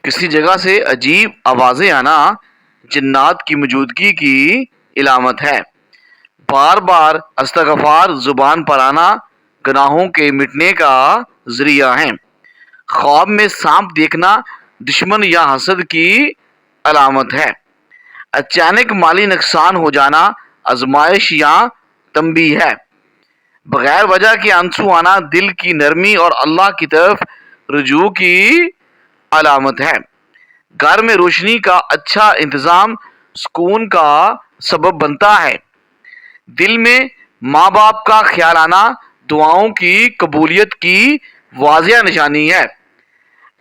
کسی جگہ سے عجیب آوازیں آنا جنات کی موجودگی کی علامت ہے۔ بار بار استغفار زبان پر آنا گناہوں کے مٹنے کا ذریعہ ہے۔ خواب میں سانپ دیکھنا دشمن یا حسد کی علامت ہے۔ اچانک مالی نقصان ہو جانا آزمائش یا تنبیہ ہے۔ بغیر وجہ کے آنسو آنا دل کی نرمی اور اللہ کی طرف رجوع کی علامت ہے۔ گھر میں روشنی کا اچھا انتظام سکون کا سبب بنتا ہے۔ دل میں ماں باپ کا خیال آنا دعاؤں کی قبولیت کی واضح نشانی ہے۔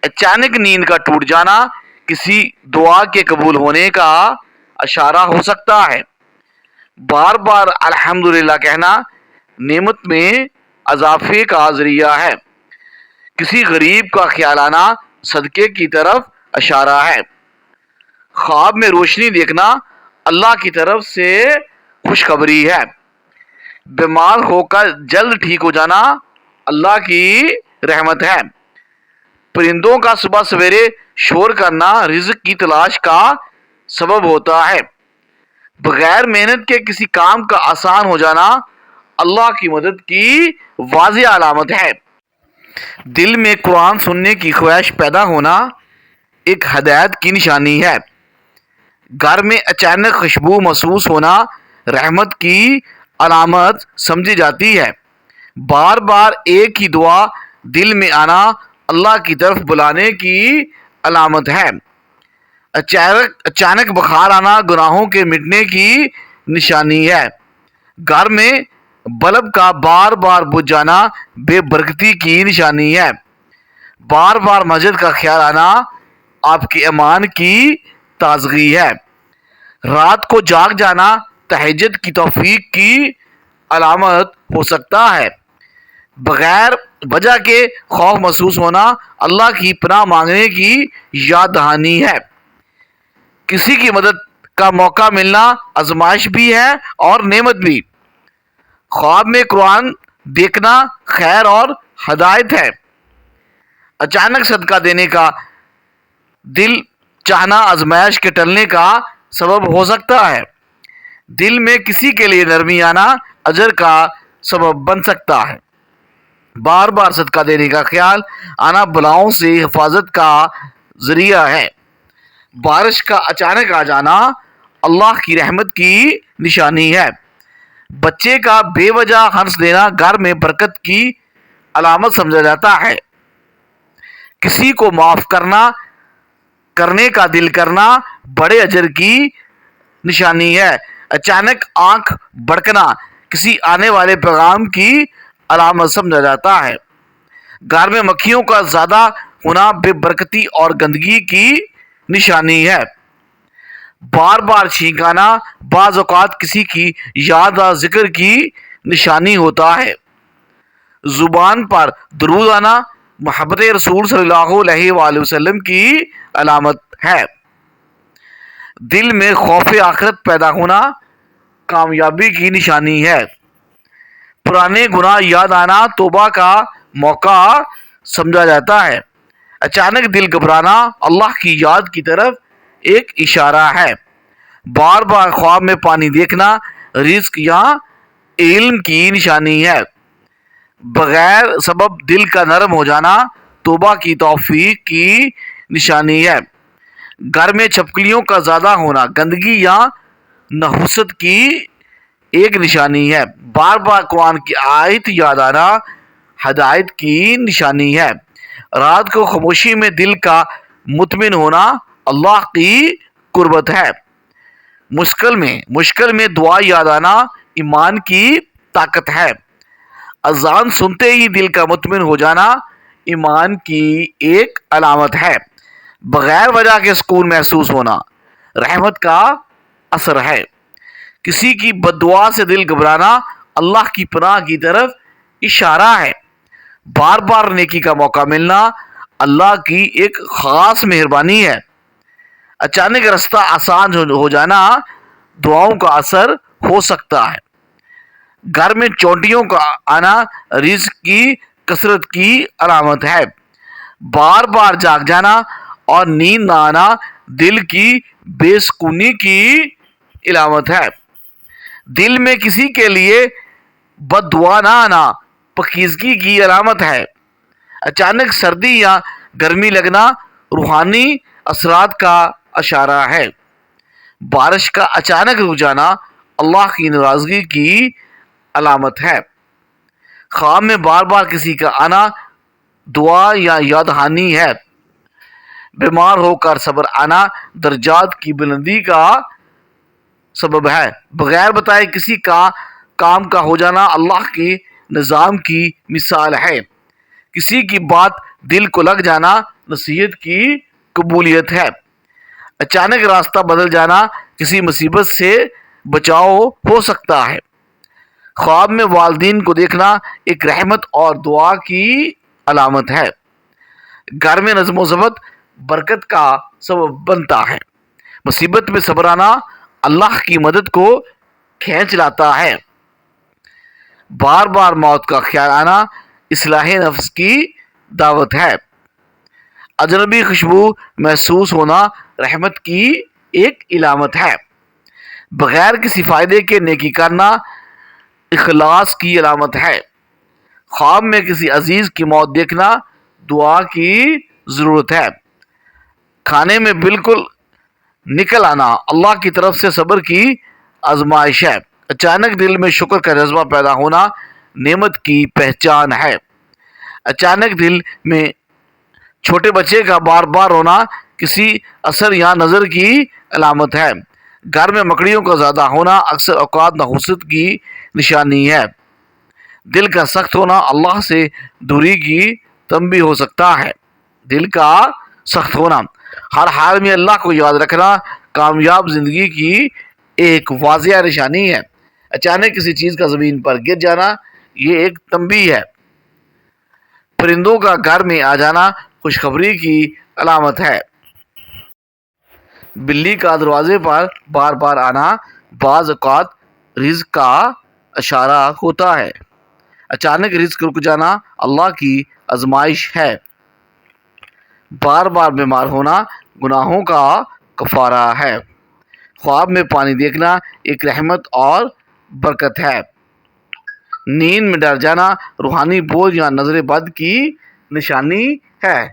اچانک نیند کا ٹوٹ جانا کسی دعا کے قبول ہونے کا اشارہ ہو سکتا ہے۔ بار بار الحمدللہ کہنا نعمت میں اضافے کا ذریعہ ہے۔ کسی غریب کا خیال آنا صدقے کی طرف اشارہ ہے۔ خواب میں روشنی دیکھنا اللہ کی طرف سے خوشخبری ہے۔ بیمار ہو کر جلد ٹھیک ہو جانا اللہ کی رحمت ہے۔ پرندوں کا صبح سویرے شور کرنا رزق کی تلاش کا سبب ہوتا ہے۔ بغیر محنت کے کسی کام کا آسان ہو جانا اللہ کی مدد کی واضح علامت ہے۔ دل میں قرآن سننے کی خواہش پیدا ہونا ایک ہدایت کی نشانی ہے۔ گھر میں اچانک خوشبو محسوس ہونا رحمت کی علامت سمجھی جاتی ہے۔ بار بار ایک ہی دعا دل میں آنا اللہ کی طرف بلانے کی علامت ہے۔ اچانک بخار آنا گناہوں کے مٹنے کی نشانی ہے۔ گھر میں بلب کا بار بار بجھ جانا بے برکتی کی نشانی ہے۔ بار بار مسجد کا خیال آنا آپ کے ایمان کی تازگی ہے۔ رات کو جاگ جانا تہجد کی توفیق کی علامت ہو سکتا ہے۔ بغیر وجہ کے خوف محسوس ہونا اللہ کی پناہ مانگنے کی یاد دہانی ہے۔ کسی کی مدد کا موقع ملنا آزمائش بھی ہے اور نعمت بھی۔ خواب میں قرآن دیکھنا خیر اور ہدایت ہے۔ اچانک صدقہ دینے کا دل چاہنا آزمائش کے ٹلنے کا سبب ہو سکتا ہے۔ دل میں کسی کے لیے نرمی آنا اجر کا سبب بن سکتا ہے۔ بار بار صدقہ دینے کا خیال آنا بلاؤں سے حفاظت کا ذریعہ ہے۔ بارش کا اچانک آ جانا اللہ کی رحمت کی نشانی ہے۔ بچے کا بے وجہ ہنس دینا گھر میں برکت کی علامت سمجھا جاتا ہے۔ کسی کو معاف کرنے کا دل کرنا بڑے اجر کی نشانی ہے۔ اچانک آنکھ بھڑکنا کسی آنے والے پیغام کی علامت سمجھا جاتا ہے۔ گھر میں مکھیوں کا زیادہ ہونا بے برکتی اور گندگی کی نشانی ہے۔ بار بار چھینک آنا بعض اوقات کسی کی یاد اور ذکر کی نشانی ہوتا ہے۔ زبان پر درود آنا محبت رسول صلی اللہ علیہ وآلہ وسلم کی علامت ہے۔ دل میں خوف آخرت پیدا ہونا کامیابی کی نشانی ہے۔ پرانے گناہ یاد آنا توبہ کا موقع سمجھا جاتا ہے۔ اچانک دل گھبرانا اللہ کی یاد کی طرف ایک اشارہ ہے۔ بار بار خواب میں پانی دیکھنا رزق یا علم کی نشانی ہے۔ بغیر سبب دل کا نرم ہو جانا توبہ کی توفیق کی نشانی ہے۔ گھر میں چھپکلیوں کا زیادہ ہونا گندگی یا نحوست کی ایک نشانی ہے۔ بار بار قرآن کی آیت یاد آنا ہدایت کی نشانی ہے۔ رات کو خاموشی میں دل کا مطمئن ہونا اللہ کی قربت ہے۔ مشکل میں دعا یاد آنا ایمان کی طاقت ہے۔ اذان سنتے ہی دل کا مطمئن ہو جانا ایمان کی ایک علامت ہے۔ بغیر وجہ کے سکون محسوس ہونا رحمت کا اثر ہے۔ کسی کی بد دعا سے دل گھبرانا اللہ کی پناہ کی طرف اشارہ ہے۔ بار بار نیکی کا موقع ملنا اللہ کی ایک خاص مہربانی ہے۔ اچانک رستہ آسان ہو جانا دعاؤں کا اثر ہو سکتا ہے۔ گھر میں چونٹیوں کا آنا رزق کی کثرت کی علامت ہے۔ بار بار جاگ جانا اور نیند نہ آنا دل کی بے سکونی کی علامت ہے۔ دل میں کسی کے لیے بد دعا نہ آنا پاکیزگی کی علامت ہے۔ اچانک سردی یا گرمی لگنا روحانی اثرات کا اشارہ ہے۔ بارش کا اچانک رک جانا اللہ کی ناراضگی کی علامت ہے۔ خواب میں بار بار کسی کا آنا دعا یا یاد دہانی ہے۔ بیمار ہو کر صبر آنا درجات کی بلندی کا سبب ہے۔ بغیر بتائے کسی کا کام کا ہو جانا اللہ کے نظام کی مثال ہے۔ کسی کی بات دل کو لگ جانا نصیحت کی قبولیت ہے۔ اچانک راستہ بدل جانا کسی مصیبت سے بچاؤ ہو سکتا ہے۔ خواب میں والدین کو دیکھنا ایک رحمت اور دعا کی علامت ہے۔ گھر میں نظم و ضبط برکت کا سبب بنتا ہے۔ مصیبت میں صبر آنا اللہ کی مدد کو کھینچ لاتا ہے۔ بار بار موت کا خیال آنا اصلاح نفس کی دعوت ہے۔ اجنبی خوشبو محسوس ہونا رحمت کی ایک علامت ہے۔ بغیر کسی فائدے کے نیکی کرنا اخلاص کی علامت ہے۔ خواب میں کسی عزیز کی موت دیکھنا دعا کی ضرورت ہے۔ کھانے میں بالکل نکل آنا اللہ کی طرف سے صبر کی آزمائش ہے۔ اچانک دل میں شکر کا جذبہ پیدا ہونا نعمت کی پہچان ہے۔ اچانک دل میں چھوٹے بچے کا بار بار رونا کسی اثر یا نظر کی علامت ہے۔ گھر میں مکڑیوں کا زیادہ ہونا اکثر اوقات نحوست کی نشانی ہے۔ دل کا سخت ہونا اللہ سے دوری کی تنبیہ ہو سکتا ہے۔ دل کا سخت ہونا ہر حال میں اللہ کو یاد رکھنا کامیاب زندگی کی ایک واضح نشانی ہے۔ اچانک کسی چیز کا زمین پر گر جانا یہ ایک تنبیہ ہے۔ پرندوں کا گھر میں آ جانا خوشخبری کی علامت ہے۔ بلی کا دروازے پر بار بار آنا بعض اوقات رزق کا اشارہ ہوتا ہے۔ اچانک رزق رک جانا اللہ کی آزمائش ہے۔ بار بار بیمار ہونا گناہوں کا کفارہ ہے۔ خواب میں پانی دیکھنا ایک رحمت اور برکت ہے۔ نیند میں ڈر جانا روحانی بوجھ یا نظر بد کی نشانی ہے۔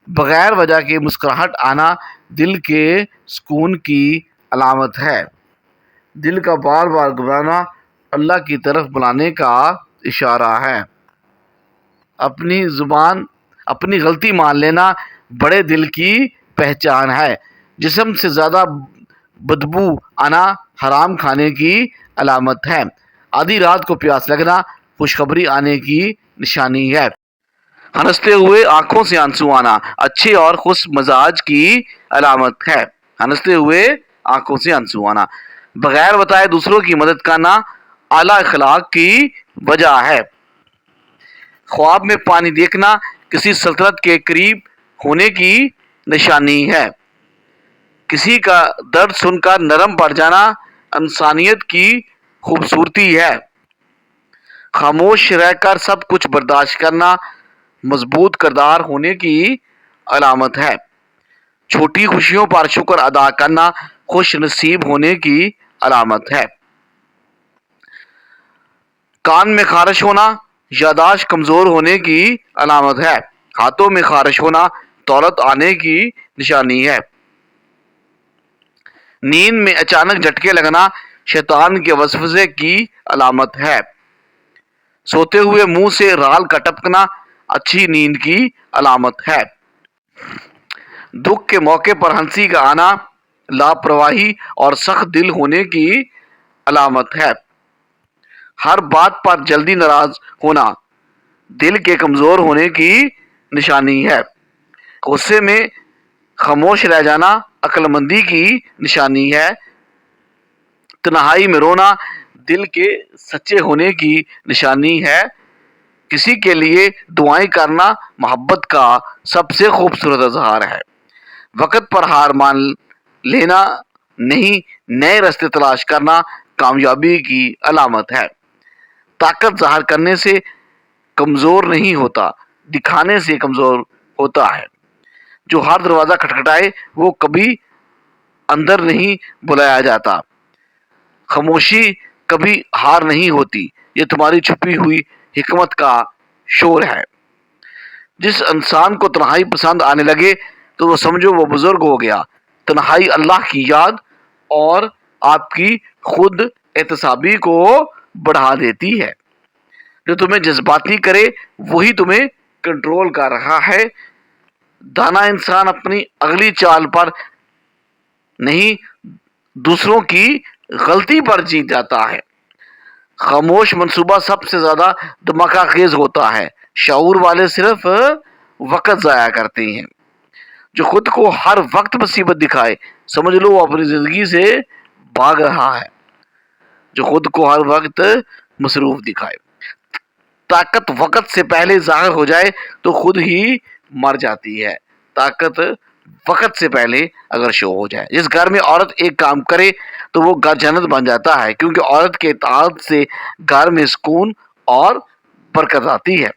بغیر وجہ کے مسکراہٹ آنا دل کے سکون کی علامت ہے۔ دل کا بار بار گھبرانا اللہ کی طرف بلانے کا اشارہ ہے۔ اپنی غلطی مان لینا بڑے دل کی پہچان ہے۔ جسم سے زیادہ بدبو آنا حرام کھانے کی علامت ہے۔ آدھی رات کو پیاس لگنا خوشخبری آنے کی نشانی ہے۔ ہنستے ہوئے آنکھوں سے آنسو آنا اچھے اور خوش مزاج کی علامت ہے۔ ہنستے ہوئے آنکھوں سے آنسو آنا بغیر بتائے دوسروں کی مدد کرنا اعلیٰ اخلاق کی وجہ ہے۔ خواب میں پانی دیکھنا کسی سلطنت کے قریب ہونے کی نشانی ہے۔ کسی کا درد سن کر نرم پڑ جانا انسانیت کی خوبصورتی ہے۔ خاموش رہ کر سب کچھ برداشت کرنا مضبوط کردار ہونے کی علامت ہے۔ چھوٹی خوشیوں پر شکر ادا کرنا خوش نصیب ہونے کی علامت ہے۔ کان میں خارش ہونا یادداشت کمزور ہونے کی علامت ہے۔ ہاتھوں میں خارش ہونا دولت آنے کی نشانی ہے۔ نیند میں اچانک جھٹکے لگنا شیطان کے وسوسے کی علامت ہے۔ سوتے ہوئے منہ سے رال کا ٹپکنا اچھی نیند کی علامت ہے۔ دکھ کے موقع پر ہنسی کا آنا لاپرواہی اور سخت دل ہونے کی علامت ہے۔ ہر بات پر جلدی ناراض ہونا دل کے کمزور ہونے کی نشانی ہے۔ غصے میں خاموش رہ جانا عقل مندی کی نشانی ہے۔ تنہائی میں رونا دل کے سچے ہونے کی نشانی ہے۔ کسی کے لیے دعائیں کرنا محبت کا سب سے خوبصورت اظہار ہے۔ وقت پر ہار مان لینا نہیں نئے راستے تلاش کرنا کامیابی کی علامت ہے۔ طاقت ظاہر کرنے سے کمزور نہیں ہوتا دکھانے سے کمزور ہوتا ہے۔ جو ہر دروازہ کھٹکھٹائے وہ کبھی اندر نہیں بلایا جاتا۔ خاموشی کبھی ہار نہیں ہوتی، یہ تمہاری چھپی ہوئی حکمت کا شور ہے۔ جس انسان کو تنہائی پسند آنے لگے تو وہ سمجھو وہ بزرگ ہو گیا۔ تنہائی اللہ کی یاد اور آپ کی خود احتسابی کو بڑھا دیتی ہے۔ جو تمہیں جذباتی کرے وہی تمہیں کنٹرول کر رہا ہے۔ دانا انسان اپنی اگلی چال پر نہیں، دوسروں کی غلطی پر جیت جاتا ہے۔ خاموش منصوبہ سب سے زیادہ دھماکہ خیز ہوتا ہے۔ شعور والے صرف وقت ضائع کرتے ہیں۔ جو خود کو ہر وقت مصیبت دکھائے سمجھ لو وہ اپنی زندگی سے بھاگ رہا ہے۔ جو خود کو ہر وقت مصروف دکھائے، طاقت وقت سے پہلے ظاہر ہو جائے تو خود ہی مر جاتی ہے۔ طاقت وقت سے پہلے اگر شو ہو جائے۔ جس گھر میں عورت ایک کام کرے تو وہ گھر جنت بن جاتا ہے، کیونکہ عورت کے اطاعت سے گھر میں سکون اور برکت آتی ہے۔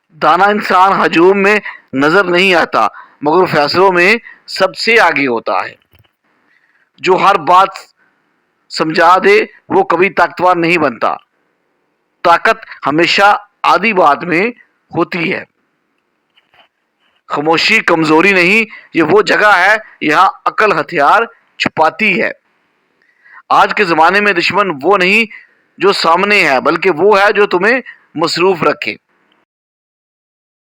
دانا انسان ہجوم میں نظر نہیں آتا مگر فیصلوں میں سب سے آگے ہوتا ہے۔ جو ہر بات سمجھا دے وہ کبھی طاقتور نہیں بنتا۔ طاقت ہمیشہ آدھی بات میں ہوتی ہے۔ خاموشی کمزوری نہیں، یہ وہ جگہ ہے یہاں عقل ہتھیار چھپاتی ہے۔ آج کے زمانے میں دشمن وہ نہیں جو سامنے ہے، بلکہ وہ ہے جو تمہیں مصروف رکھے۔